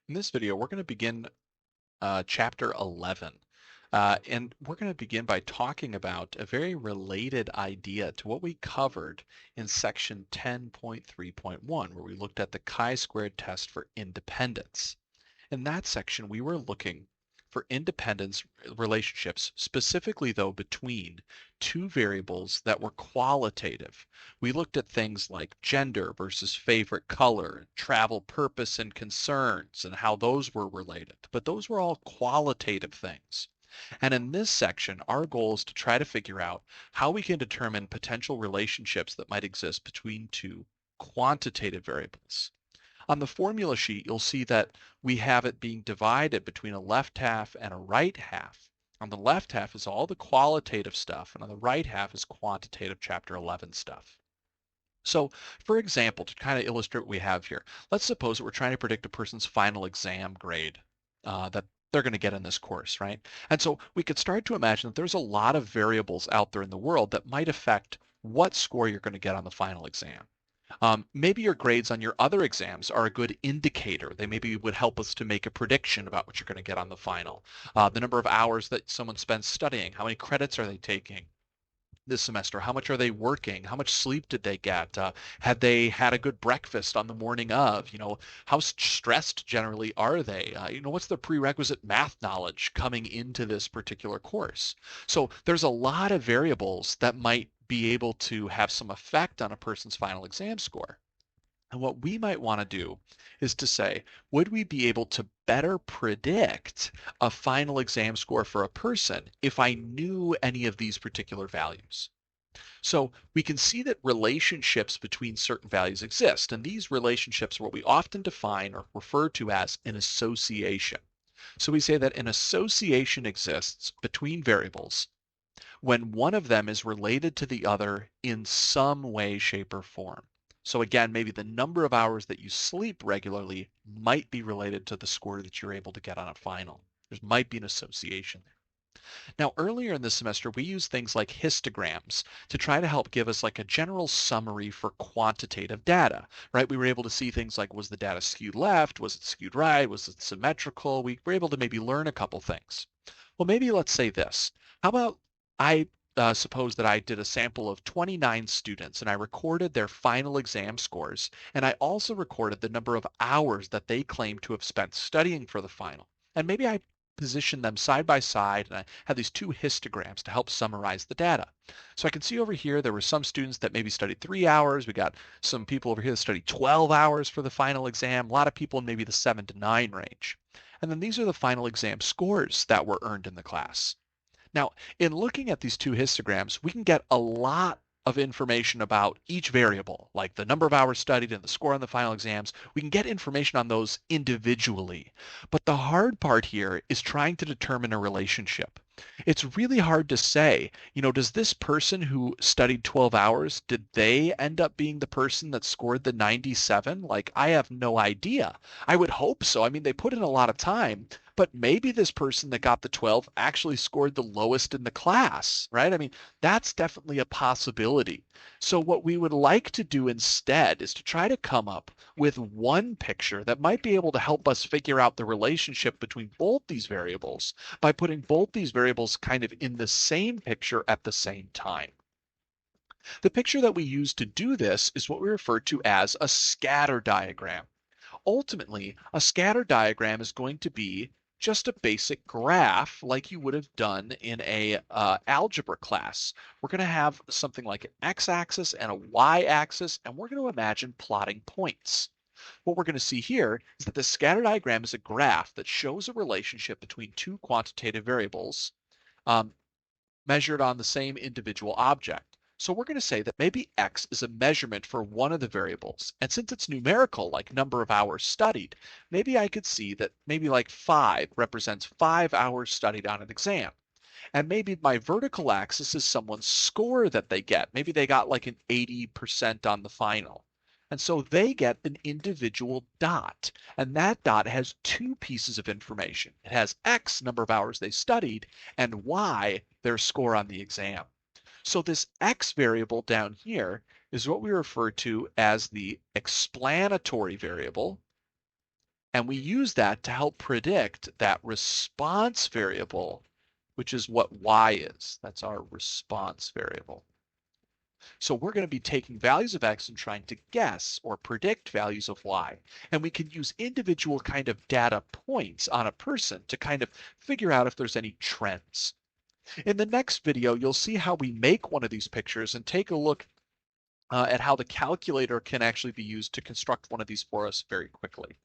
In this video, we're going to begin chapter 11. And we're going to begin by talking about a very related idea to what we covered in section 10.3.1, where we looked at the chi-squared test for independence. In that section, we were looking for independence relationships, specifically though between two variables that were qualitative. We looked at things like gender versus favorite color, travel purpose and concerns, and how those were related. But those were all qualitative things. And in this section, our goal is to try to figure out how we can determine potential relationships that might exist between two quantitative variables. On the formula sheet, you'll see that we have it being divided between a left half and a right half. On the left half is all the qualitative stuff, and on the right half is quantitative chapter 11 stuff. So, for example, to kind of illustrate what we have here, let's suppose that we're trying to predict a person's final exam grade that they're going to get in this course, right? And so we could start to imagine that there's a lot of variables out there in the world that might affect what score you're going to get on the final exam. Maybe your grades on your other exams are a good indicator. They maybe would help us to make a prediction about what you're going to get on the final. The number of hours that someone spends studying, how many credits are they taking this semester? How much are they working? How much sleep did they get? Had they had a good breakfast on the morning of? How stressed generally are they? What's the prerequisite math knowledge coming into this particular course? So there's a lot of variables that might be able to have some effect on a person's final exam score. And what we might want to do is to say, would we be able to better predict a final exam score for a person if I knew any of these particular values? So we can see that relationships between certain values exist, and these relationships are what we often define or refer to as an association. So we say that an association exists between variables when one of them is related to the other in some way, shape, or form. So again, maybe the number of hours that you sleep regularly might be related to the score that you're able to get on a final. There might be an association there. Now, earlier in this semester, we used things like histograms to try to help give us like a general summary for quantitative data, right? We were able to see things like, was the data skewed left? Was it skewed right? Was it symmetrical? We were able to maybe learn a couple things. Well, maybe let's say this. How about I suppose that I did a sample of 29 students and I recorded their final exam scores, and I also recorded the number of hours that they claim to have spent studying for the final. And maybe I position them side by side and I have these two histograms to help summarize the data. So I can see over here there were some students that maybe studied 3 hours. We got some people over here that studied 12 hours for the final exam, a lot of people in maybe the 7 to 9 range. And then these are the final exam scores that were earned in the class. Now, in looking at these two histograms, we can get a lot of information about each variable, like the number of hours studied and the score on the final exams. We can get information on those individually. But the hard part here is trying to determine a relationship. It's really hard to say, does this person who studied 12 hours, did they end up being the person that scored the 97? Like, I have no idea. I would hope so. I mean, they put in a lot of time, but maybe this person that got the 12 actually scored the lowest in the class, right? I mean, that's definitely a possibility. So what we would like to do instead is to try to come up with one picture that might be able to help us figure out the relationship between both these variables by putting both these variables kind of in the same picture at the same time. The picture that we use to do this is what we refer to as a scatter diagram. Ultimately, a scatter diagram is going to be just a basic graph like you would have done in a algebra class. We're going to have something like an x-axis and a y-axis, and we're going to imagine plotting points. What we're going to see here is that the scatter diagram is a graph that shows a relationship between two quantitative variables um, measured on the same individual object. So we're going to say that maybe x is a measurement for one of the variables. And since it's numerical, like number of hours studied, maybe I could see that maybe like 5 represents 5 hours studied on an exam. And maybe my vertical axis is someone's score that they get. Maybe they got like an 80% on the final. And so they get an individual dot. And that dot has two pieces of information. It has X, number of hours they studied, and Y, their score on the exam. So this X variable down here is what we refer to as the explanatory variable. And we use that to help predict that response variable, which is what y is. That's our response variable. So we're going to be taking values of x and trying to guess or predict values of y. And we can use individual kind of data points on a person to kind of figure out if there's any trends. In the next video, you'll see how we make one of these pictures and take a look at how the calculator can actually be used to construct one of these for us very quickly.